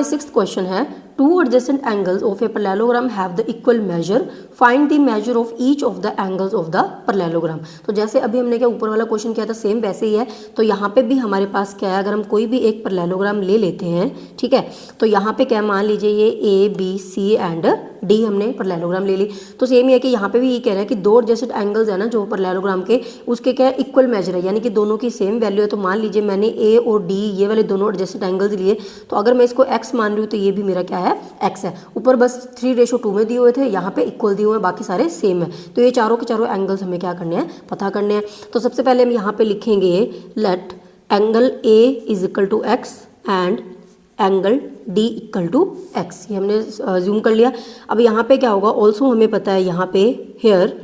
Sixth question है, two adjacent angles of a parallelogram have the equal major, find the measure of each of the angles of the parallelogram. तो जैसे अभी हमने क्या ऊपर वाला क्वेश्चन किया था सेम वैसे ही है। तो यहाँ पे भी हमारे पास क्या है, अगर हम कोई भी एक पैरेललोग्राम ले लेते हैं, ठीक है, तो यहाँ पे क्या मान लीजिए ये A B C and D हमने पैरेललोग्राम ले ली। तो सेम ही है कि यहाँ पे भी ये कह रहा है कि दो एडजेसेंट एंगल्स है ना जो पैरेललोग्राम के, उसके क्या है इक्वल मेजर है, यानी कि दोनों की सेम वैल्यू है। तो मान लीजिए मैंने ए और डी ये वाले दोनों एडजेसेंट एंगल्स लिए, तो अगर मैं इसको एक्स मान रही हूँ तो ये भी मेरा क्या है एक्स है। ऊपर बस 3:2 में दिए हुए थे, यहाँ पे इक्वल दिए हुए हैं, बाकी सारे सेम है। तो ये चारों के चारों एंगल्स हमें क्या करने हैं, पता करने हैं। तो सबसे पहले हम यहाँ पे लिखेंगे let angle A is equal to X and angle D equal to X. ये हमने जूम कर लिया। अब यहाँ पे क्या होगा, ऑल्सो हमें पता है यहाँ पे हेयर,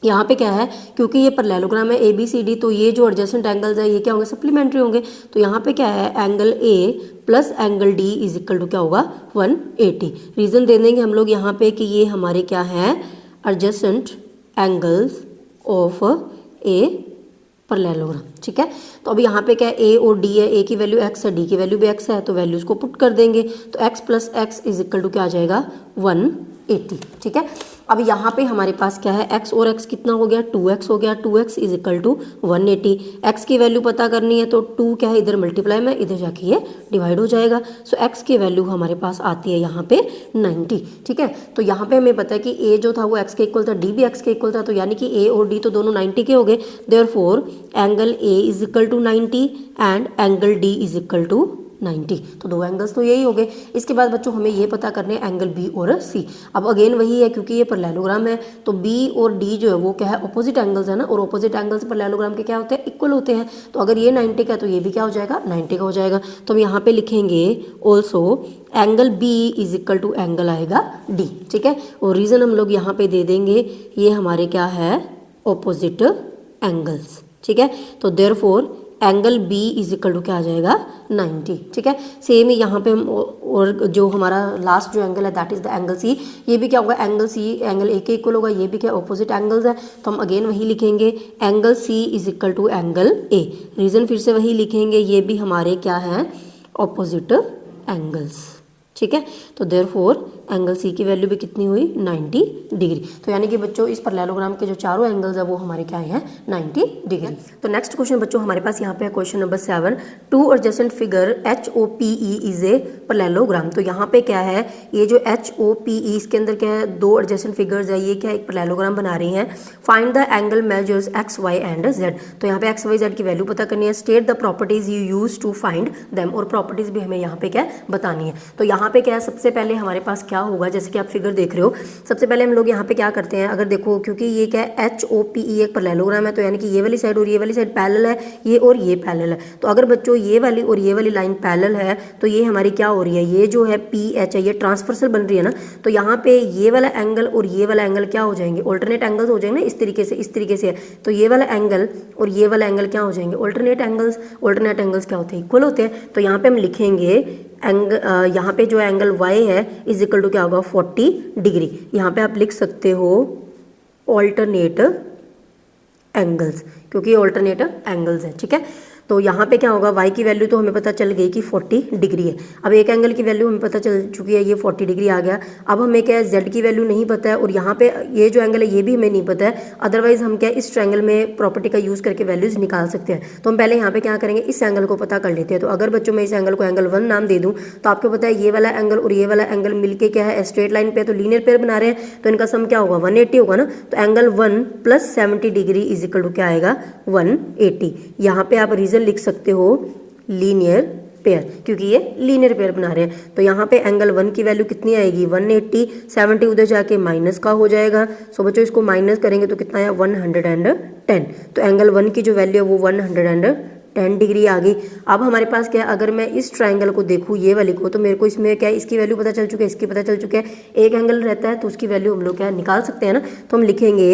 यहाँ पे क्या है, क्योंकि ये पैरेललोग्राम है ए बी सी डी, तो ये जो एडजेसेंट एंगल्स है ये क्या होंगे, सप्लीमेंट्री होंगे। तो यहाँ पे क्या है, angle A plus angle D is equal to क्या होगा 180। रीज़न दे देंगे हम लोग यहाँ पे कि ये हमारे क्या है adjacent angles of a parallelogram, ठीक है। तो अब यहाँ पे क्या है, ए और डी है, ए की वैल्यू एक्स है, डी की वैल्यू भी एक्स है, तो वैल्यूज को पुट कर देंगे। तो X plus X is equal to क्या आ जाएगा 180, ठीक है। अब यहाँ पे हमारे पास क्या है, x और x कितना हो गया 2x हो गया, 2x is equal to 180। x की वैल्यू पता करनी है तो 2 क्या है इधर मल्टीप्लाई में, इधर जाके ये डिवाइड हो जाएगा। सो x की वैल्यू हमारे पास आती है यहाँ पे 90, ठीक है। तो यहाँ पे हमें पता है कि a जो था वो x के इक्वल था, d भी x के इक्वल था, तो यानी कि a और d तो दोनों 90 के हो गए। Therefore angle a is equal to 90 and angle d is equal to 90। तो दो एंगल्स तो यही हो गए। इसके बाद बच्चों हमें ये पता करने हैं एंगल बी और सी। अब अगेन वही है, क्योंकि ये पैरेललोग्राम है तो बी और डी जो है वो क्या है ऑपोजिट एंगल्स है ना, और ऑपोजिट एंगल्स पैरेललोग्राम के क्या होते हैं, इक्वल होते हैं। तो अगर ये 90 का तो ये भी क्या हो जाएगा 90 का हो जाएगा। तो हम यहाँ पे लिखेंगे also angle B is equal to angle आएगा डी, ठीक है। और रीज़न हम लोग यहाँ पे दे देंगे, ये हमारे क्या है ऑपोजिट एंगल्स, ठीक है। तो therefore angle B is equal to क्या आ जाएगा 90, ठीक है। सेम ही यहाँ पे हम और जो हमारा लास्ट जो एंगल है that is the angle C, ये भी क्या होगा एंगल C एंगल A के इक्वल होगा, ये भी क्या ऑपोजिट एंगल्स है। तो हम अगेन वही लिखेंगे angle C is equal to angle A। Reason फिर से वही लिखेंगे, ये भी हमारे क्या है ऑपोजिट एंगल्स, ठीक है। तो देयरफॉर एंगल C की वैल्यू भी कितनी हुई 90 डिग्री। तो यानी कि बच्चों इस पैरेललोग्राम के जो चारों एंगल्स है वो हमारे क्या हैं 90 डिग्री। तो नेक्स्ट क्वेश्चन बच्चों हमारे पास यहाँ पे है question number 7, two adjacent figure HOPE is a parallelogram. तो यहाँ पे क्या है, ये जो HOPE इसके अंदर क्या है दो एडजेसेंट फिगर्स है, ये क्या एक पैरेललोग्राम बना रही हैं। Find the angle measures x y and z। तो यहाँ पे x y z की वैल्यू पता करनी है। State the properties you use to find them, और प्रॉपर्टीज भी हमें यहाँ पे क्या बतानी है। तो यहाँ पे क्या है, सबसे पहले हमारे पास क्या होगा, जैसे कि आप फिगर देख रहे हो, सबसे पहले हम लोग यहाँ पे क्या करते हैं, अगर देखो क्योंकि ये क्या है HOPE एक पैरेललोग्राम है, तो यानी कि ये वाली साइड और ये वाली साइड पैरेलल है, ये और ये पैरेलल है। तो अगर बच्चों ये वाली और ये वाली लाइन पैरेलल है तो ये हमारी क्या हो रही है, ये जो है PH है ये ट्रांसवर्सल बन रही है ना। तो यहाँ पे ये वाला एंगल और ये वाला एंगल क्या हो जाएंगे, ऑल्टरनेट एंगल्स हो जाएंगे ना, इस तरीके से, इस तरीके से। तो ये वाला एंगल और ये वाला एंगल क्या हो जाएंगे ऑल्टरनेट एंगल्स। ऑल्टरनेट एंगल्स क्या होते हैं, इक्वल होते हैं। तो यहाँ पे हम लिखेंगे यहाँ पे जो एंगल y है इज इक्वल टू क्या होगा 40 डिग्री। यहाँ पे आप लिख सकते हो ऑल्टरनेट एंगल्स, क्योंकि ऑल्टरनेट एंगल्स है, ठीक है। तो यहाँ पे क्या होगा, y की वैल्यू तो हमें पता चल गई कि 40 डिग्री है। अब एक एंगल की वैल्यू हमें पता चल चुकी है, ये 40 डिग्री आ गया। अब हमें क्या है z की वैल्यू नहीं पता है, और यहाँ पे ये जो एंगल है ये भी हमें नहीं पता है। अदरवाइज हम क्या इस ट्रायंगल में प्रॉपर्टी का यूज़ करके वैल्यूज निकाल सकते हैं। तो हम पहले यहाँ पे क्या करेंगे, इस एंगल को पता कर लेते हैं। तो अगर बच्चों मैं इस एंगल को एंगल 1 नाम दे दूँ, तो आपको पता है ये वाला एंगल और ये वाला एंगल मिलके क्या है स्ट्रेट लाइन पे, तो लीनियर पेयर बना रहे हैं, तो इनका सम क्या होगा 180 होगा ना। तो angle 1 plus 70 degree is equal to क्या आएगा 180। यहाँ पे आप रीजन लिख सकते हो लीनियर पेयर, क्योंकि ये लीनियर पेयर बना रहे हैं। तो यहाँ पे एंगल 1 की वैल्यू कितनी आएगी 180, 70 उधर जाके माइनस का हो जाएगा। सो बच्चों इसको माइनस करेंगे तो कितना आया 110। तो एंगल 1 की जो वैल्यू है वो 110 डिग्री आ गई। अब हमारे पास क्या है, अगर मैं इस ट्राइंगल को देखूँ ये वाली को, तो मेरे को इसमें क्या है इसकी वैल्यू पता चल चुकी है, इसकी पता चल चुकी है। एक एंगल रहता है तो उसकी वैल्यू हम लोग क्या निकाल सकते हैं ना। तो हम लिखेंगे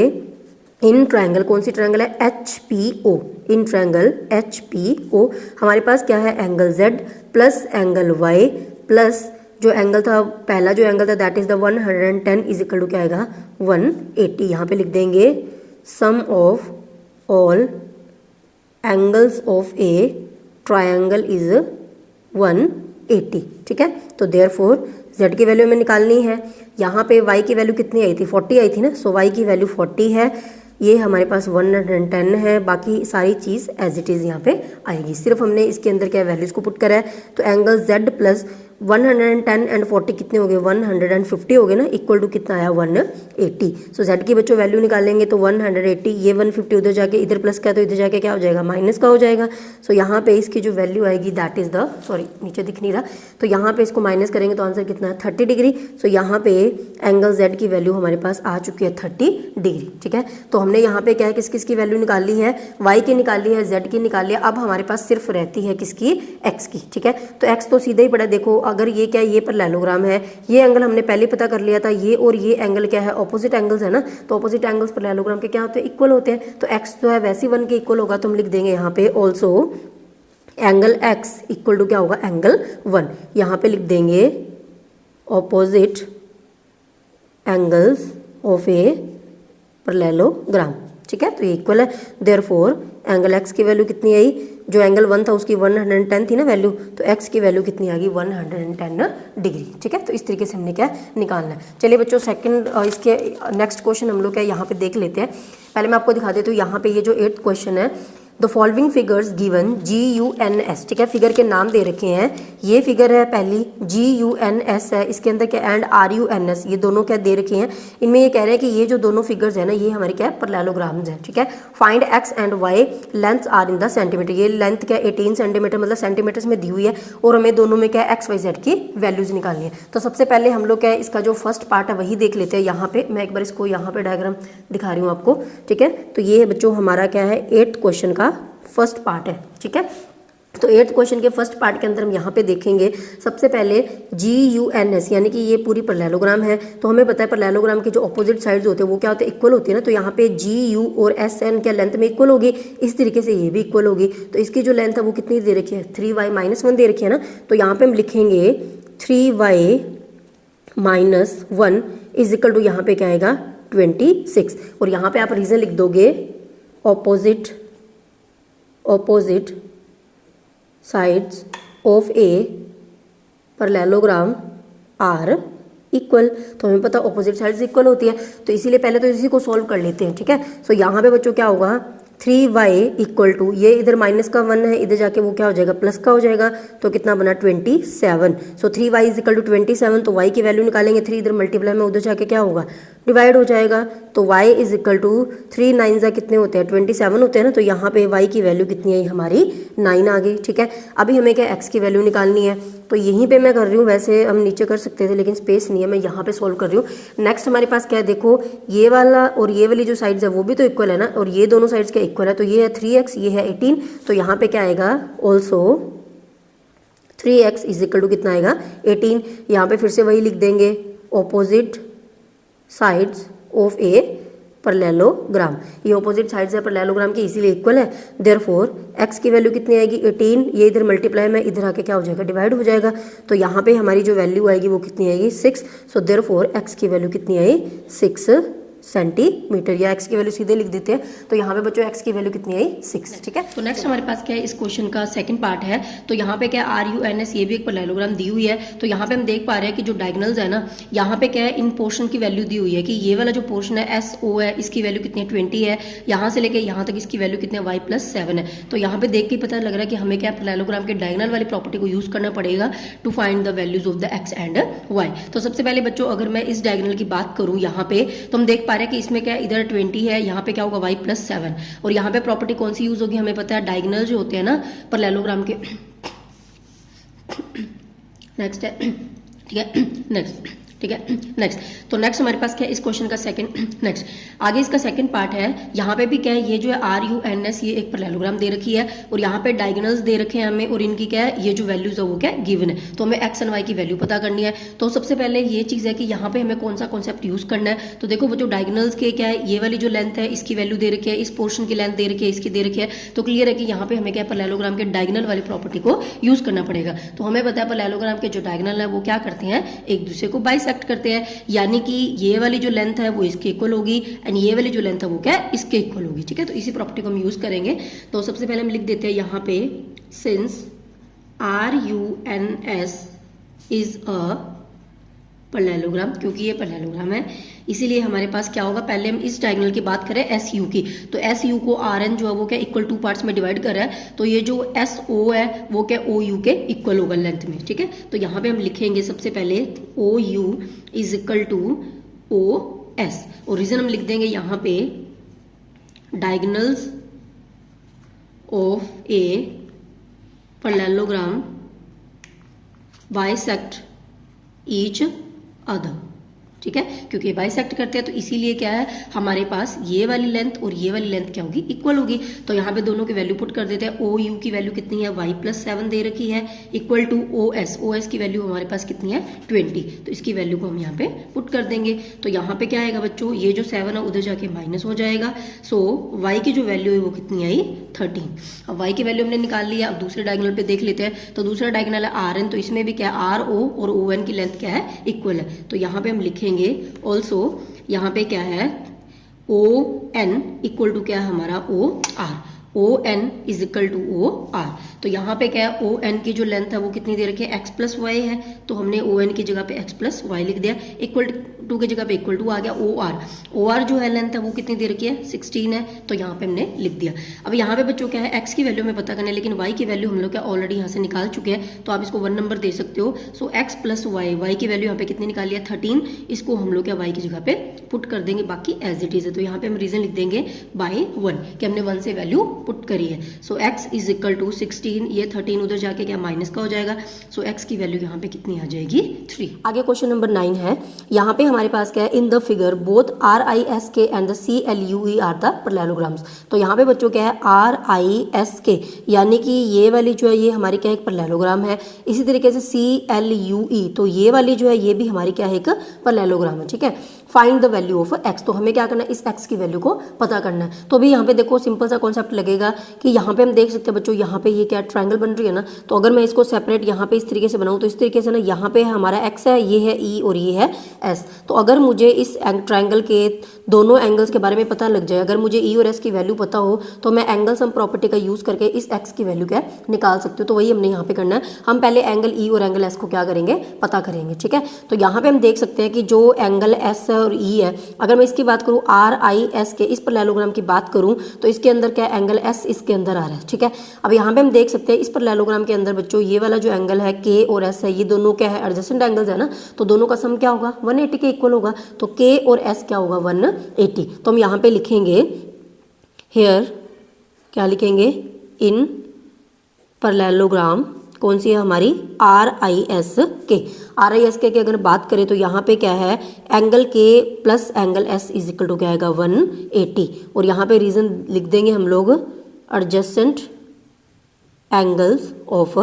इन ट्रायंगल, कौन सी ट्रायंगल है HPO, इन ट्रायंगल HPO हमारे पास क्या है angle Z plus angle Y plus जो एंगल था पहला जो एंगल था that is the 110 is equal to क्या आएगा 180। यहाँ पे लिख देंगे sum of all angles of a triangle is 1 80, ठीक है। तो देयरफॉर z की वैल्यू हमें निकालनी है। यहाँ पे y की वैल्यू कितनी आई थी, 40 आई थी ना, सो y की वैल्यू 40 है, ये हमारे पास 110 है, बाकी सारी चीज़ एज इट इज़ यहाँ पे आएगी, सिर्फ हमने इसके अंदर क्या वैल्यूज़ को पुट करा है। तो एंगल z प्लस 110 एंड 40 कितने हो गए, 150 हो गए ना, इक्वल टू कितना आया 180। सो z की बच्चों वैल्यू निकालेंगे तो 180, ये 150 उधर जाके इधर प्लस का, तो इधर जाके क्या हो जाएगा, माइनस का हो जाएगा। सो यहाँ पे इसकी जो वैल्यू आएगी दैट इज़ द, सॉरी नीचे दिख नहीं रहा, तो यहाँ पे इसको माइनस करेंगे तो आंसर कितना है 30 डिग्री। सो यहाँ पे एंगल z की वैल्यू हमारे पास आ चुकी है 30 डिग्री, ठीक है। तो हमने यहाँ पे क्या है, किस किस की वैल्यू निकाली है, y की निकाली है, z की निकाली है, अब हमारे पास सिर्फ रहती है किसकी, x की, ठीक है। तो x तो सीधा ही पड़ा, देखो अगर ये क्या है, ये पैरेललोग्राम है, ये एंगल हमने पहले पता कर लिया था, ये और ये एंगल क्या है, ऑपोजिट एंगल्स है ना, तो ऑपोजिट एंगल्स पैरेललोग्राम के क्या होते हैं, इक्वल होते हैं। तो x जो है वैसे 1 के इक्वल होगा, तो हम लिख देंगे यहाँ पे also angle x equal to क्या होगा, एंगल 1, यहाँ पे लिख देंगे opposite angles of a parallelogram, ठीक है। तो ये इक्वल है, देयरफॉर एंगल x की वैल्यू कितनी आई, जो एंगल 1 था उसकी 110 थी ना वैल्यू, तो x की वैल्यू कितनी आ गई 110 डिग्री, ठीक है। तो इस तरीके से हमने क्या निकालना है। चलिए बच्चों सेकंड इसके नेक्स्ट क्वेश्चन हम लोग क्या यहाँ पे देख लेते हैं। पहले मैं आपको दिखा देती हूँ, यहाँ पे ये जो 8th क्वेश्चन है, the following figures given GUNS, ठीक है, फिगर के नाम दे रखे हैं। ये फिगर है पहली GUNS है, इसके अंदर क्या एंड RUNS, ये दोनों क्या दे रखे हैं। इनमें ये कह रहे हैं कि ये जो दोनों फिगर्स है ना, ये हमारे क्या पैरेललोग्राम्स हैं, ठीक है। Find x and y length are in the centimeter, ये लेंथ क्या 18 सेंटीमीटर मतलब सेंटीमीटर्स में दी हुई है, और हमें दोनों में क्या x y z की वैल्यूज निकालनी है। तो सबसे पहले हम लोग क्या है, इसका जो फर्स्ट पार्ट है वही देख लेते हैं। यहाँ पे मैं एक बार इसको यहाँ पे डायग्राम दिखा रही हूँ आपको, ठीक है। तो ये बच्चों हमारा क्या है 8th क्वेश्चन का फर्स्ट पार्ट है, ठीक है। तो 8th क्वेश्चन के फर्स्ट पार्ट के अंदर हम यहाँ पे देखेंगे सबसे पहले GUNS, यानी कि ये पूरी पैरेललोग्राम है। तो हमें पता है पैरेललोग्राम के जो ऑपोजिट साइड्स होते हैं वो क्या होते हैं, इक्वल होती है ना। तो यहाँ पे GU और SN क्या लेंथ में इक्वल होगी, इस तरीके से ये भी इक्वल होगी। तो इसकी जो लेंथ है वो कितनी दे रखी है, 3y - 1 दे रखी है ना। तो यहाँ पे हम लिखेंगे 3y - 1 इज इक्वल टू, यहाँ पे क्या आएगा 26, और यहाँ पे आप रीजन लिख दोगे opposite sides of a parallelogram are equal. तो हमें पता ऑपोजिट साइड्स इक्वल होती है, तो इसीलिए पहले तो इसी को सॉल्व कर लेते हैं, ठीक है। सो यहाँ पे बच्चों क्या होगा 3y इक्वल टू, ये इधर -1 है, इधर जाके वो क्या हो जाएगा प्लस का हो जाएगा, तो कितना बना 27। सो 3y इज इक्वल टू 27, तो y की वैल्यू निकालेंगे, 3 इधर मल्टीप्लाई में उधर जाके क्या होगा डिवाइड हो जाएगा। तो y इज इक्वल टू 3 9 जा कितने होते हैं 27 होते हैं ना। तो यहाँ पे y की वैल्यू कितनी आई हमारी 9 आ गई, ठीक है। अभी हमें क्या x की वैल्यू निकालनी है, तो यहीं पे मैं कर रही हूँ, वैसे हम नीचे कर सकते थे लेकिन स्पेस नहीं है, मैं यहाँ पे सॉल्व कर रही हूँ। नेक्स्ट हमारे पास क्या है, देखो ये वाला और ये वाली जो साइड्स है वो भी तो इक्वल है ना, और ये दोनों साइड्स क्या इक्वल है, तो ये है 3x, ये है 18, तो यहाँ पे क्या आएगा also 3x is equal to कितना आएगा 18। यहाँ पे फिर से वही लिख देंगे opposite sides of a parallelogram, ये ऑपोजिट साइड्स है पैरेललोग्राम की इसीलिए इक्वल है। देयरफॉर x की वैल्यू कितनी आएगी 18, ये इधर मल्टीप्लाई में इधर आके क्या हो जाएगा डिवाइड हो जाएगा। तो यहाँ पे हमारी जो वैल्यू आएगी वो कितनी आएगी 6। सो देयरफॉर x की वैल्यू कितनी आई 6 सेंटीमीटर, या x की वैल्यू सीधे लिख देते हैं। तो यहाँ पे बच्चों x की वैल्यू कितनी आई 6, ठीक है। तो नेक्स्ट हमारे पास क्या है, इस क्वेश्चन का सेकंड पार्ट है। तो यहाँ पे क्या RUNS, ये भी एक पैरेललोग्राम दी हुई है। तो यहाँ पे हम देख पा रहे हैं कि जो डायगोनल्स है ना, यहाँ पे क्या है इन पोर्शन की वैल्यू दी हुई है कि ये वाला जो पोर्शन है SO है, इसकी वैल्यू कितनी है 20 है, यहाँ से लेके यहाँ तक इसकी वैल्यू कितनी है y + 7 है। तो यहाँ पे देख के पता लग रहा है कि हमें क्या पैरेललोग्राम के डायगोनल वाली प्रॉपर्टी को यूज करना पड़ेगा to find the values of the x and y। तो सबसे पहले बच्चों अगर मैं इस डायगोनल की बात करूँ यहाँ पे, तो हम देख पा रहे हैं कि इसमें क्या इधर 20 है, यहाँ पे क्या होगा y + 7, और यहाँ पे प्रॉपर्टी कौन सी यूज होगी हमें पता है, डायगोनल जो होते हैं ना पैरेललोग्राम के। नेक्स्ट है, ठीक है, नेक्स्ट, ठीक है, नेक्स्ट। तो नेक्स्ट हमारे पास क्या है इस क्वेश्चन का सेकंड, नेक्स्ट आगे इसका सेकंड पार्ट है। यहाँ पे भी क्या है, ये जो है RUNS, ये एक पैरेललोग्राम दे रखी है, और यहाँ पे डायगोनल्स दे रखे हैं हमें, और इनकी क्या है ये जो वैल्यूज है वो क्या गिवन है। तो हमें x एंड y की वैल्यू पता करनी है। तो सबसे पहले ये चीज़ है कि यहाँ पे हमें कौन सा कॉन्सेप्ट यूज करना है। तो देखो वो जो डायगोनल्स के क्या है, ये वाली जो लेंथ है इसकी वैल्यू दे रखी है, इस पोर्शन की लेंथ दे रखी है, इसकी दे रखी है। तो क्लियर है कि यहाँ पे हमें क्या पैरेललोग्राम के डायगोनल वाली प्रॉपर्टी को यूज करना पड़ेगा। तो हमें पता है पैरेललोग्राम के जो डायगोनल है वो क्या करते हैं, एक दूसरे को बाइसेक्ट करते हैं, यानी कि ये वाली जो लेंथ है वो इसके इक्वल होगी एंड ये वाली जो लेंथ है वो क्या है इसके इक्वल होगी, ठीक है। तो इसी प्रॉपर्टी को हम यूज करेंगे। तो सबसे पहले हम लिख देते हैं यहाँ पे since RUNS is a parallelogram, क्योंकि ये पैरेललोग्राम है इसीलिए हमारे पास क्या होगा, पहले हम इस डायगोनल की बात करें SU की, तो SU को RN जो है वो क्या इक्वल 2 पार्ट्स में डिवाइड कर रहा है, तो ये जो SO है वो क्या OU के इक्वल होगा लेंथ में, ठीक है। तो यहाँ पे हम लिखेंगे सबसे पहले OU is equal to OS, और रीजन हम लिख देंगे यहाँ पे diagonals of a parallelogram bisect each other, ठीक है, क्योंकि ये बाइसेक्ट करते हैं तो इसीलिए क्या है हमारे पास ये वाली लेंथ और ये वाली लेंथ क्या होगी, इक्वल होगी। तो यहाँ पे दोनों की वैल्यू पुट कर देते हैं। OU की वैल्यू कितनी है, y+7 दे रखी है, इक्वल टू OS की वैल्यू हमारे पास कितनी है 20, तो इसकी वैल्यू को हम यहाँ पे पुट कर देंगे। तो यहाँ पे क्या आएगा बच्चों, ये जो 7 है उधर जाके माइनस हो जाएगा, सो y की जो वैल्यू है वो कितनी आई 13। अब y की वैल्यू हमने निकाल लिया। अब दूसरे डायगोनल पे देख लेते हैं, तो दूसरा डायगोनल है RN, तो इसमें भी क्या है RO और ON की लेंथ क्या है, इक्वल है। तो यहाँ पे हम लिखेंगे ऑल्सो, यहाँ पे क्या है ON इक्वल टू क्या है हमारा OR, ON is equal to OR। तो यहाँ पे क्या है ON की जो लेंथ है वो कितनी दे रखी है x+y है, तो हमने ON की जगह पे x+y लिख दिया, इक्वल टू की जगह पे इक्वल टू आ गया OR जो है लेंथ है वो कितनी दे रखी है 16 है, तो यहाँ पे हमने लिख दिया। अब यहाँ पे बच्चों क्या है x की वैल्यू हमें पता करना है, लेकिन y की वैल्यू हम लोग क्या ऑलरेडी यहाँ से निकाल चुके हैं, तो आप इसको 1 नंबर दे सकते हो। सो x+y की वैल्यू यहाँ पे कितनी निकाली है 13, इसको हम लोग क्या y की जगह पे पुट कर देंगे, बाकी एज इट इज है। तो यहाँ पे हम रीजन लिख देंगे बाई 1 कि हमने 1 से वैल्यू पुट करी है। सो x इज इक्वल टू 16, ये 13 उधर जाके क्या माइनस का हो जाएगा, सो x की वैल्यू यहाँ पे कितनी आ जाएगी 3। आगे क्वेश्चन नंबर 9 है, यहाँ पे हमारे पास क्या है in the figure both RISK and the CLUE are the parallelograms. तो यहाँ पे बच्चों क्या है RISK यानी कि ये वाली जो है ये हमारी क्या है एक पैरेललोग्राम है, इसी तरीके से CLUE तो ये वाली जो है ये भी हमारी क्या है एक पैरेललोग्राम है, ठीक है। Find the value of x, तो हमें क्या करना है इस x की वैल्यू को पता करना है। तो अभी यहाँ पे देखो सिंपल सा कॉन्सेप्ट लगेगा कि यहाँ पे हम देख सकते हैं बच्चों, यहाँ पे ये क्या ट्रायंगल बन रही है ना, तो अगर मैं इसको सेपरेट यहाँ पे इस तरीके से बनाऊँ तो इस तरीके से ना, यहाँ पे हमारा x है, ये है E और ये है S। तो अगर मुझे इस ट्रायंगल के दोनों एंगल्स के बारे में पता लग जाए, अगर मुझे E और S की वैल्यू पता हो तो मैं एंगल सम प्रॉपर्टी का यूज करके इस x की वैल्यू क्या निकाल सकती हूँ। तो वही हमने यहाँ पे करना है, हम पहले एंगल E और एंगल S को क्या करेंगे पता करेंगे, ठीक है। तो यहाँ पे हम देख सकते हैं कि जो एंगल S है और E है, अगर मैं इसकी बात करूँ RIS के इस पैरेललोग्राम की बात करूँ तो इसके अंदर क्या एंगल S इसके अंदर आ रहा है, ठीक है। अब यहाँ पे हम देख सकते हैं इस पैरेललोग्राम के अंदर बच्चों ये वाला जो एंगल है K और S है, ये दोनों क्या है एडजेसेंट एंगल्स है ना, तो दोनों का सम क्या होगा 180 के इक्वल होगा, तो K और S क्या होगा 180। तो हम यहाँ पे लिखेंगे हेयर, क्या लिखेंगे इन पैरेललोग्राम, कौन सी है हमारी RISK की अगर बात करें तो यहाँ पे क्या है angle K plus angle S is equal to क्या आएगा 180, और यहाँ पे रीजन लिख देंगे हम लोग एडजेसेंट एंगल्स ऑफ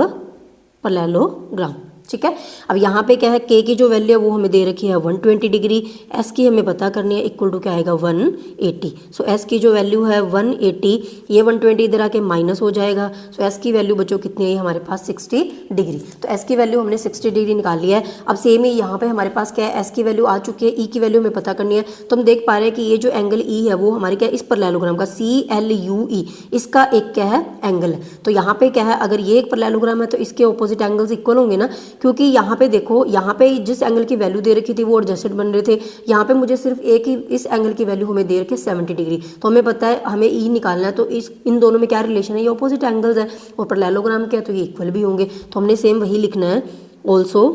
पैरेललोग्राम, ठीक है। अब यहाँ पे क्या है K की जो वैल्यू है वो हमें दे रखी है 120 डिग्री, S की हमें पता करनी है इक्वल टू क्या आएगा 180। सो S की जो वैल्यू है 180, ये 120 इधर आके माइनस हो जाएगा, सो S की वैल्यू बच्चों कितनी है हमारे पास 60 डिग्री। तो S की वैल्यू हमने 60 डिग्री निकाल लिया है। अब सेम ही यहाँ पे हमारे पास क्या है S की वैल्यू आ चुकी है, E की वैल्यू हमें पता करनी है। तो हम देख पा रहे हैं कि ये जो एंगल E है वो हमारे क्या इस पैरेललोग्राम का CLUE इसका एक क्या है एंगल है। तो यहाँ पे क्या है अगर ये एक पैरेललोग्राम है तो इसके ऑपोजिट एंगल्स इक्वल होंगे ना, क्योंकि यहाँ पे देखो यहाँ पे जिस एंगल की वैल्यू दे रखी थी वो एडजस्टेड बन रहे थे, यहाँ पे मुझे सिर्फ एक ही इस एंगल की वैल्यू हमें दे रखी है 70 डिग्री। तो हमें पता है हमें ई निकालना है, तो इस इन दोनों में क्या रिलेशन है, ये ऑपोजिट एंगल्स है और पैरेललोग्राम क्या है तो ये इक्वल भी होंगे। तो हमने सेम वही लिखना है, ऑल्सो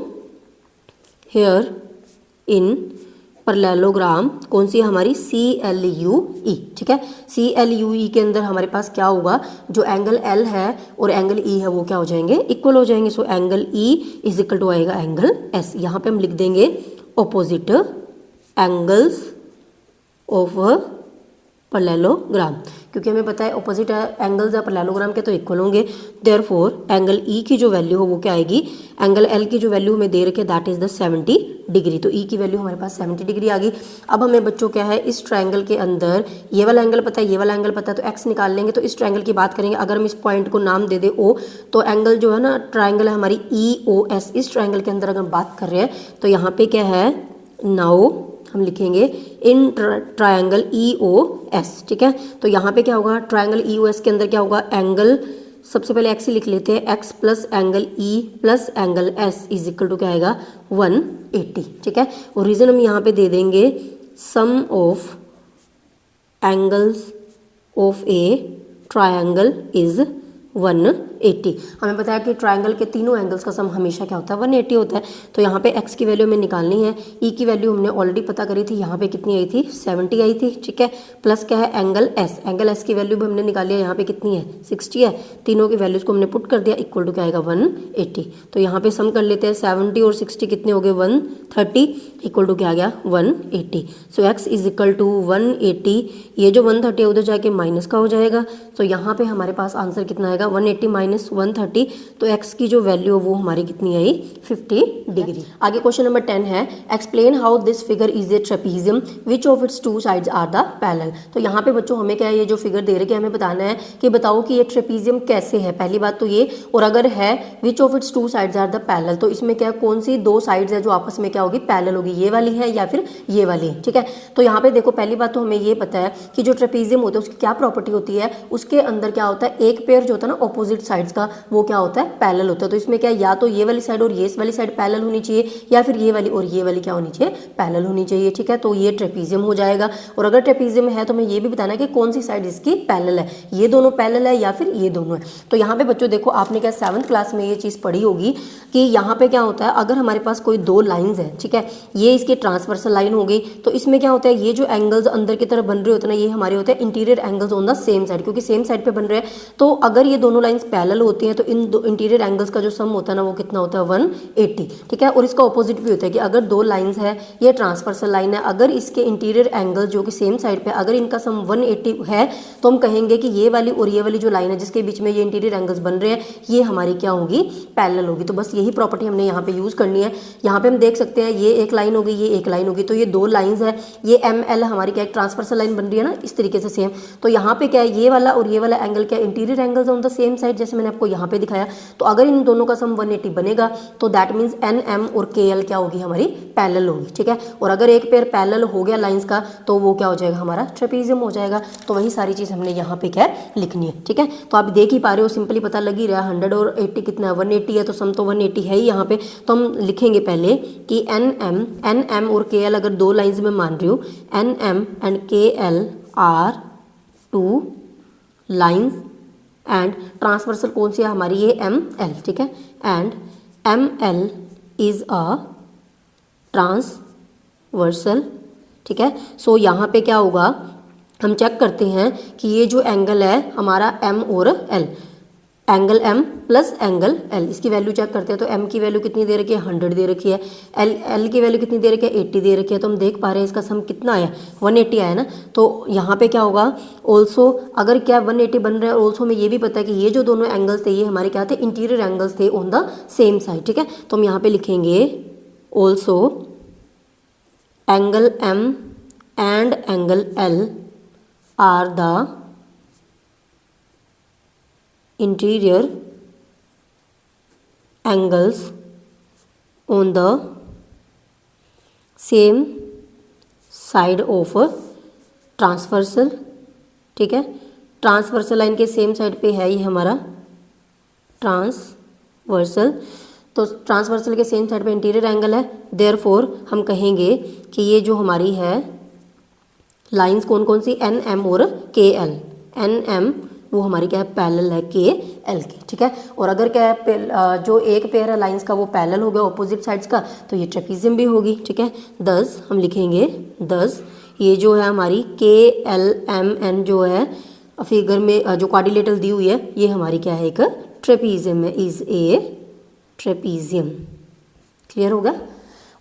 हेयर इन पैरेललोग्राम, कौन सी है हमारी CLUE, ठीक है। CLUE के अंदर हमारे पास क्या होगा, जो एंगल L है और एंगल E है वो क्या हो जाएंगे इक्वल हो जाएंगे। So angle E is equal to आएगा एंगल S। यहाँ पे हम लिख देंगे ऑपोजिट एंगल्स ऑफ पैरेललोग्राम, क्योंकि हमें पता है ऑपोजिट एंगल्स है पैरेललोग्राम के तो इक्वल होंगे। देयरफॉर एंगल E की जो वैल्यू हो वो क्या आएगी, एंगल L की जो वैल्यू हमें दे रखी है दैट इज द 70 डिग्री। तो E की वैल्यू हमारे पास 70 डिग्री आ गई। अब हमें बच्चों क्या है इस ट्रायंगल के अंदर ये वाला एंगल पता है, ये वाला एंगल पता है, तो x निकाल लेंगे। तो इस ट्रायंगल की बात करेंगे, अगर हम इस पॉइंट को नाम दे दे O, तो एंगल जो है ना ट्रायंगल है हमारी EOS, इस ट्रायंगल के अंदर अगर बात कर रहे हैं तो यहाँ पे क्या है नाउ हम लिखेंगे इन ट्रायंगल EOS, ठीक है। तो यहाँ पे क्या होगा ट्रायंगल EOS के अंदर क्या होगा एंगल सबसे पहले एक्स ही लिख लेते हैं, X plus angle E plus angle S is equal to क्या आएगा 180, ठीक है। और रीज़न हम यहाँ पे दे देंगे sum of angles of a triangle is 180। हमें पता है कि ट्रायंगल के तीनों एंगल्स का सम हमेशा क्या होता है 180 होता है। तो यहाँ पे x की वैल्यू हमें निकालनी है, e की वैल्यू हमने ऑलरेडी पता करी थी, यहाँ पे कितनी आई थी 70 आई थी, ठीक है। प्लस क्या है एंगल s की वैल्यू भी हमने निकाली है, यहाँ पे कितनी है 60 है। तीनों की वैल्यूज को हमने पुट कर दिया, इक्वल टू क्या आएगा 180। तो यहाँ पे सम कर लेते हैं, 70 और 60 कितने हो गए 130, इक्वल टू क्या आ गया 180। सो x इज इक्वल टू 180, ये जो 130 है उधर जाके माइनस का हो जाएगा। तो यहाँ पे हमारे पास आंसर कितना आएगा 180 माइनस 130, तो x की जो वैल्यू है वो हमारी कितनी आई 50 डिग्री। आगे क्वेश्चन नंबर 10 है, explain how this figure is a trapezium which of its two sides are the parallel. तो यहाँ पे बच्चों हमें क्या है, ये जो फिगर दे रखे हैं हमें बताना है कि बताओ कि ये ट्रेपीजियम कैसे है, पहली बात तो ये, और अगर है which of its two sides are the parallel, तो इसमें क्या कौन सी दो साइड्स है जो आपस में क्या होगी पैरेलल होगी, ये वाली है या फिर ये वाली है, ठीक है। तो यहाँ पे देखो पहली बात तो हमें ये पता है कि जो ट्रेपीजियम होता है उसकी क्या प्रॉपर्टी होती है, उसके अंदर क्या होता है एक पेयर जो होता है ना ऑपोजिट साइड्स का वो क्या होता है पैरेलल होता है। तो इसमें क्या या तो ये वाली साइड और ये वाली साइड पैरेलल होनी चाहिए, या फिर ये वाली और ये वाली क्या होनी चाहिए पैरेलल होनी चाहिए, ठीक है। तो ये ट्रेपीजियम हो जाएगा। और अगर ट्रेपीजियम है तो हमें ये भी बताना है कि कौन सी साइड इसकी पैरेलल है, ये दोनों पैरेलल है या फिर ये दोनों है। तो यहाँ पे बच्चों देखो आपने क्या 7th क्लास में ये चीज़ पढ़ी होगी कि यहाँ पे क्या होता है, अगर हमारे पास कोई दो लाइंस है, ठीक है, ये इसकी ट्रांसवर्सल लाइन हो गई, तो इसमें क्या होता है ये जो एंगल्स अंदर की तरफ बन रहे होते हैं ना, ये हमारे होते हैं interior angles on the same side, क्योंकि सेम साइड पे बन रहे हैं। तो अगर ये दोनों लाइंस पैरेलल होती हैं तो इन दो इंटीरियर एंगल्स का जो सम होता है ना वो कितना होता है 180, ठीक है। और इसका ऑपोजिट भी होता है कि अगर दो लाइंस है, ये ट्रांसवर्सल लाइन है, अगर इसके इंटीरियर एंगल जो कि सेम साइड पे अगर इनका सम 180 है तो हम कहेंगे कि ये वाली और ये वाली जो लाइन है जिसके बीच में ये इंटीरियर एंगल्स बन रहे हैं ये हमारी क्या होगी पैरेलल होगी। तो बस यही प्रॉपर्टी हमने यहाँ पे यूज करनी है। यहाँ पे हम देख सकते हैं ये एक लाइन होगी, ये एक लाइन होगी, तो ये दो लाइंस है, ये ML हमारी क्या एक ट्रांसवर्सल लाइन बन रही है ना इस तरीके से सेम। तो यहाँ पे क्या है ये वाला और ये वाला एंगल क्या interior angles on the same side, जैसे मैंने आपको यहाँ पे दिखाया। तो अगर इन दोनों का सम 180 बनेगा तो दैट मीन्स NM और KL क्या होगी हमारी पैरेलल होगी, ठीक है। और अगर एक पेयर पैरेलल हो गया लाइंस का तो वो क्या हो जाएगा हमारा ट्रेपीजियम हो जाएगा। तो वही सारी चीज़ हमने यहाँ पे क्या लिखनी है, ठीक है। तो आप देख ही पा रहे हो, सिंपली पता लग ही रहा है 100 और 80 कितना है 180 है, तो सम तो 180 है ही यहाँ पे। तो हम लिखेंगे पहले कि NM और KL अगर दो लाइंस में मान रही हूँ, NM and KL are two lines and transversal कौन सी है हमारी ये ML, ठीक है। And ML is a transversal, ठीक है। सो यहाँ पे क्या होगा हम चेक करते हैं कि ये जो एंगल है हमारा M और L, angle M plus angle L, इसकी वैल्यू चेक करते हैं। तो M की वैल्यू कितनी दे रखी है 100 दे रखी है, L की वैल्यू कितनी दे रखी है 80 दे रखी है। तो हम देख पा रहे हैं इसका सम कितना आया 180 आया ना। तो यहाँ पे क्या होगा ऑल्सो अगर क्या 180 बन रहा है, ऑल्सो हमें ये भी पता है कि ये जो दोनों एंगल्स थे ये हमारे क्या थे इंटीरियर एंगल्स थे ऑन द सेम साइड, ठीक है। तो हम यहाँ पे लिखेंगे also angle M and angle L are the interior angles on the same side of transversal, ठीक है। ट्रांसवर्सल लाइन के सेम साइड पे है ये हमारा ट्रांसवर्सल, तो ट्रांसवर्सल के सेम साइड पे इंटीरियर एंगल है, देयरफॉर हम कहेंगे कि ये जो हमारी है लाइंस कौन कौन सी NM और KL, NM वो हमारी क्या है पैरेलल है KL की, ठीक है। और अगर क्या है जो एक पेयर है लाइंस का वो पैरेलल हो गया ऑपोजिट साइड्स का तो ये ट्रेपीजियम भी होगी, ठीक है। 10 हम लिखेंगे 10 ये जो है हमारी KLMN जो है फिगर में जो क्वाड्रिलेटरल दी हुई है ये हमारी क्या है एक ट्रेपीजियम है, इज ए ट्रेपीजियम। क्लियर होगा।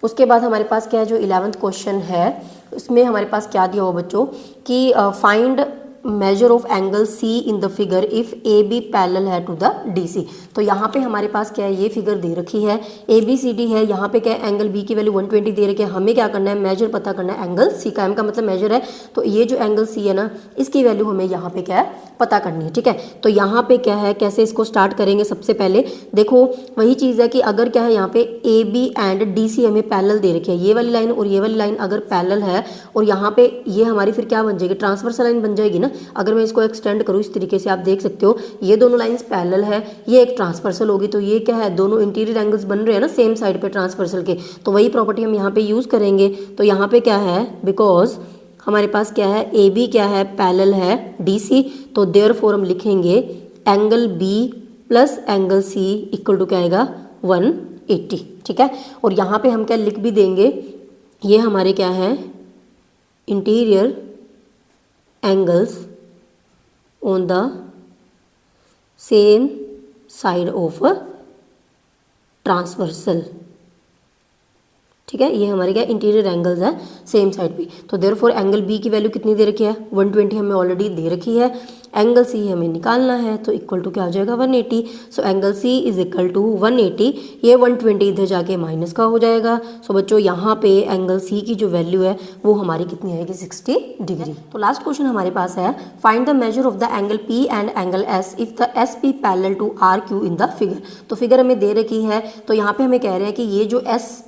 उसके बाद हमारे पास क्या है जो 11th क्वेश्चन है उसमें हमारे पास क्या दिया हुआ बच्चों कि find measure of angle C in the figure if AB parallel है टू द DC। तो यहाँ पे हमारे पास क्या है ये फिगर दे रखी है ABCD है, यहाँ पे क्या है एंगल B की वैल्यू 120 दे रखी है। हमें क्या करना है मेजर पता करना है एंगल C का, M का मतलब मेजर है, तो ये जो एंगल C है ना इसकी वैल्यू हमें यहाँ पे क्या है पता करनी है, ठीक है। तो यहाँ पे क्या है कैसे इसको स्टार्ट करेंगे, सबसे पहले देखो वही चीज़ है कि अगर क्या है यहाँ पे AB एंड DC हमें पैरेलल दे रखी है, ये वाली लाइन और ये वाली लाइन अगर पैरेलल है और यहाँ पे ये हमारी फिर क्या बन जाएगी ट्रांसवर्सल लाइन बन जाएगी ना, ना। अगर मैं इसको एक्सटेंड करूँ इस तरीके से, आप देख सकते हो ये दोनों लाइंस पैरेलल है, ये एक ट्रांसवर्सल होगी, तो ये क्या है, दोनों इंटीरियर एंगल्स बन रहे हैं ना सेम साइड पे ट्रांसवर्सल के, तो वही प्रॉपर्टी हम यहाँ पे यूज़ करेंगे। तो यहाँ पे क्या है, बिकॉज हमारे पास क्या है, ए बी क्या है, पैरेलल है डी सी, तो देयरफॉर हम लिखेंगे angle B plus angle C equal to क्या आएगा 180, ठीक है। और यहाँ पे हम क्या लिख भी देंगे, ये हमारे क्या है, interior angles on the same side of transversal, ठीक है। ये हमारे क्या इंटीरियर एंगल्स है सेम साइड पे। तो देयरफॉर एंगल बी की वैल्यू कितनी दे रखी है, 120 हमें ऑलरेडी दे रखी है। एंगल सी हमें निकालना है, तो इक्वल टू क्या हो जाएगा 180। So angle C is equal to 180, ये 120 इधर जाके माइनस का हो जाएगा। सो बच्चों यहाँ पे एंगल सी की जो वैल्यू है वो हमारी कितनी आएगी 60 डिग्री। तो लास्ट क्वेश्चन हमारे पास है, find the measure of the angle P and angle S if the S P parallel to R Q in the figure. तो फिगर हमें दे रखी है, तो यहाँ पे हमें कह रहे हैं कि ये जो एस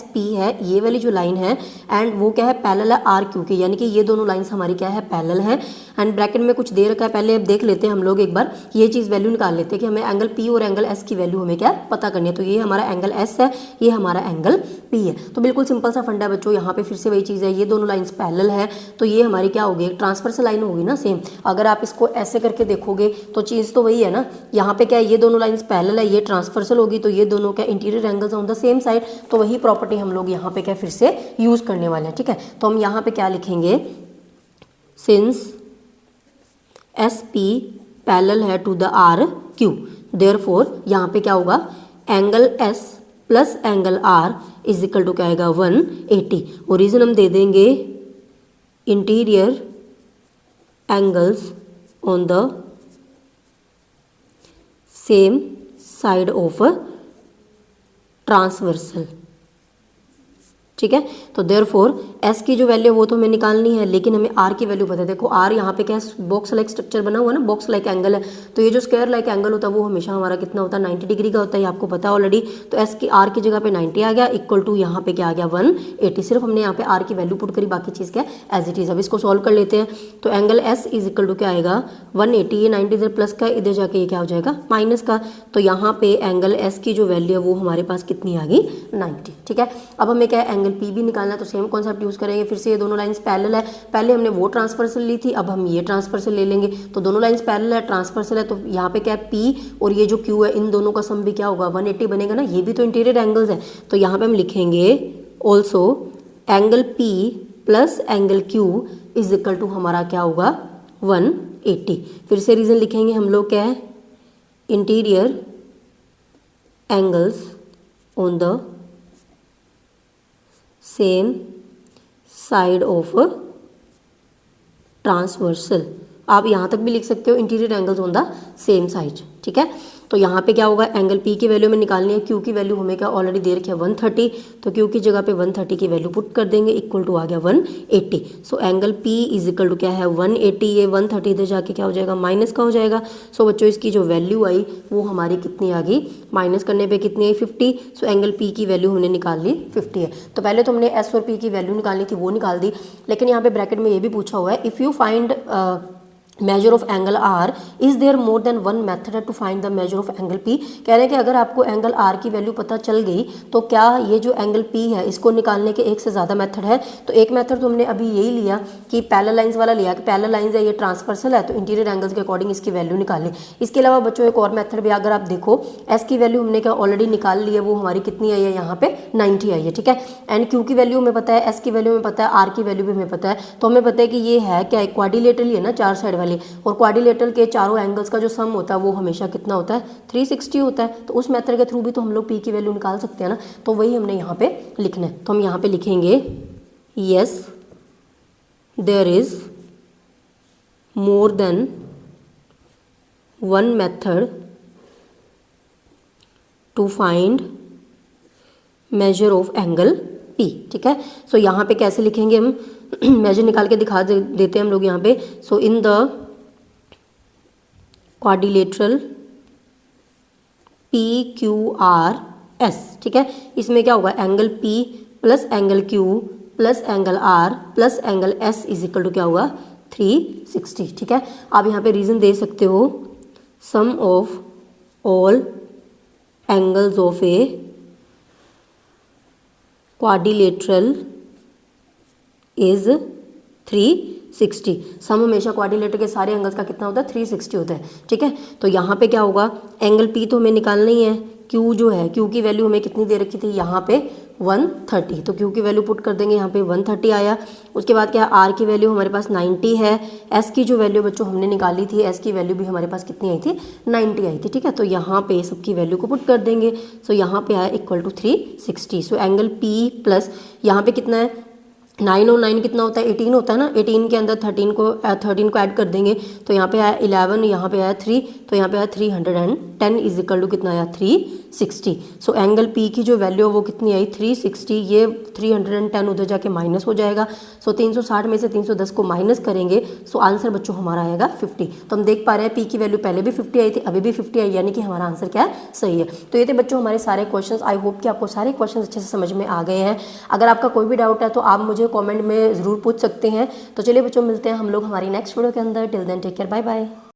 पी है ये वाली जो लाइन है, एंड वो क्या है, पैरेलल है आर क्यू के, यानी कि ये दोनों लाइंस हमारी क्या है, पैरेलल है। एंड ब्रैकेट में कुछ दे रखा है, पहले अब देख लेते हैं हम लोग एक बार, ये चीज़ वैल्यू निकाल लेते हैं कि हमें एंगल पी और एंगल एस की वैल्यू हमें क्या पता करनी है। तो ये हमारा एंगल एस है, ये हमारा एंगल पी है। तो बिल्कुल सिंपल सा फंडा है बच्चों, यहाँ पे फिर से वही चीज़ है, ये दोनों लाइंस पैरेलल है, तो ये हमारी क्या होगी, एक ट्रांसवर्सल लाइन होगी ना सेम। अगर आप इसको ऐसे करके देखोगे तो चीज़ तो वही है ना, यहाँ पे क्या है, ये दोनों लाइंस पैरेलल है, ये ट्रांसवर्सल होगी, तो ये दोनों क्या interior angles on the same side, तो वही प्रॉपर्टी हम लोग यहाँ पे क्या फिर से यूज करने वाले हैं, ठीक है। तो हम यहाँ पे क्या लिखेंगे, सिंस एस पी पैरेलल है to the R Q, therefore यहाँ पे क्या होगा, angle S plus angle R is equal to क्या आएगा 180। और रीजन हम दे देंगे interior angles on the same side of transversal, ठीक है। तो देयरफॉर एस की जो वैल्यू वो तो हमें निकालनी है, लेकिन हमें आर की वैल्यू पता है। देखो आर यहाँ पे क्या बॉक्स लाइक स्ट्रक्चर बना हुआ है ना, बॉक्स लाइक एंगल है, तो ये जो स्क्वायर लाइक एंगल होता है वो हमेशा हमारा कितना होता है, 90 डिग्री का होता है, ये आपको पता है ऑलरेडी। तो एस की आर की जगह पे 90 आ गया, इक्वल टू यहाँ पे क्या आ गया 180। सिर्फ हमने यहाँ पे आर की वैल्यू पुट करी, बाकी चीज़ क्या एज इट इज। अब इसको सॉल्व कर लेते हैं। तो angle S is equal to क्या आएगा 180, ये 90 इधर प्लस का, इधर जाके ये क्या हो जाएगा माइनस का। तो यहाँ पे एंगल एस की जो वैल्यू है वो हमारे पास कितनी आ गई 90, ठीक है। अब हमें क्या है एंगल पी भी निकालना है, तो सेम कॉन्सेप्ट यूज करेंगे। फिर से ये दोनों लाइंस पैरेलल है, पहले हमने वो ट्रांसवर्सल ली थी, अब हम ये ट्रांसवर्सल ले लेंगे। तो दोनों लाइंस पैरेलल है, ट्रांसवर्सल है, तो यहाँ पे क्या है पी और ये जो क्यू है, इन दोनों का सम भी क्या होगा 180 बनेगा ना, ये भी तो इंटीरियर एंगल्स है। तो यहाँ पे हम लिखेंगे also angle P plus angle Q is equal to हमारा क्या होगा 180। फिर से रीजन लिखेंगे हम लोग, क्या है interior angles on the same side of transversal. आप यहाँ तक भी लिख सकते हो interior angles on the same side, ठीक है। तो यहाँ पे क्या होगा, एंगल पी की वैल्यू में निकालनी है, क्यू की वैल्यू हमें क्या ऑलरेडी दे रखी है 130, तो क्यू की जगह पे 130 की वैल्यू पुट कर देंगे, इक्वल टू आ गया 180। So angle P is equal to क्या है 180, ये 130 इधर जाके क्या हो जाएगा माइनस का हो जाएगा। सो बच्चों इसकी जो वैल्यू आई वो हमारी कितनी आ गई, माइनस करने पे कितनी आई 50। सो एंगल पी की वैल्यू हमने निकाल ली 50 है। तो पहले तो हमने एस और पी की वैल्यू निकालनी थी, वो निकाल दी, लेकिन यहाँ पे ब्रैकेट में ये भी पूछा हुआ है, if you find measure of angle R is there more than one method to find the measure of angle P. कह रहे हैं कि अगर आपको एंगल आर की वैल्यू पता चल गई तो क्या ये जो एंगल पी है इसको निकालने के एक से ज़्यादा मेथड है। तो एक मेथड तो हमने अभी यही लिया कि पैरेलल लाइंस वाला लिया, कि पैरेलल लाइंस है, ये ट्रांसवर्सल है, तो इंटीरियर एंगल्स के अकॉर्डिंग इसकी वैल्यू निकाली। इसके अलावा बच्चों एक और मेथड भी, अगर आप देखो एस की वैल्यू हमने क्या ऑलरेडी निकाल ली है, वो हमारी कितनी आई है यहाँ पे 90 आई है, ठीक है। एंड क्यू की वैल्यू हमें पता है, एस की वैल्यू हमें पता है, आर की वैल्यू भी हमें पता है। तो हमें पता है कि ये है क्या, क्वाड्रिलेटरल है ना, चार साइड वाली, और क्वाड्रिलेटरल के चारों एंगल्स का जो सम होता है वो हमेशा कितना होता है 360 होता है। तो उस मेथड के थ्रू भी तो हम लोग पी की वैल्यू निकाल सकते हैं ना, तो वही हमने यहाँ पे लिखना है। तो हम यहाँ पे लिखेंगे yes there is more than one method to find measure of angle P, ठीक है। सो यहाँ पे कैसे लिखेंगे हम मेजर निकाल के दिखा देते हैं हम लोग यहाँ पे। So in the quadrilateral P Q R S, ठीक है, इसमें क्या होगा angle P plus angle Q plus angle R plus angle S is equal to क्या होगा 360, ठीक है। आप यहाँ पे रीज़न दे सकते हो, sum of all angles of a quadrilateral is 360। Sum हमेशा क्वाड्रिलेटरल के सारे एंगल्स का कितना होता है, 360 होता है, ठीक है। तो यहाँ पे क्या होगा, एंगल पी तो हमें निकालना ही है, क्यू जो है, क्यू की वैल्यू हमें कितनी दे रखी थी यहाँ पे 130, तो क्यू की वैल्यू पुट कर देंगे, यहाँ पे 130 आया। उसके बाद क्या है, आर की वैल्यू हमारे पास 90 है, एस की जो वैल्यू बच्चों हमने निकाली थी, एस की वैल्यू भी हमारे पास कितनी आई थी, 90 आई थी, ठीक है। तो यहाँ पे सबकी वैल्यू को पुट कर देंगे, सो यहाँ पे आया equal to 360। So angle P plus यहाँ पे कितना है, 9 और 9 कितना होता है, 18 होता है ना, 18 के अंदर 13 को ऐड कर देंगे, तो यहाँ पे आया 11, यहाँ पे आया 3, तो यहाँ पे आया 310 इज इक्वल टू कितना आया 360। सो एंगल पी की जो वैल्यू है वो कितनी आई 360, ये 310 उधर जाके माइनस हो जाएगा, सो 360 में से 310 को माइनस करेंगे, सो आंसर बच्चों हमारा आएगा 50। तो हम देख पा रहे हैं पी की वैल्यू पहले भी 50 आई थी, अभी भी 50 आई, यानी कि हमारा आंसर क्या है, सही है। तो ये थे बच्चों हमारे सारे क्वेश्चंस। आई होप कि आपको सारे क्वेश्चंस अच्छे से समझ में आ गए हैं। अगर आपका कोई भी डाउट है तो आप मुझे कमेंट में ज़रूर पूछ सकते हैं। तो चलिए बच्चों, मिलते हैं हम लोग हमारी नेक्स्ट वीडियो के अंदर। Till then take care, bye bye.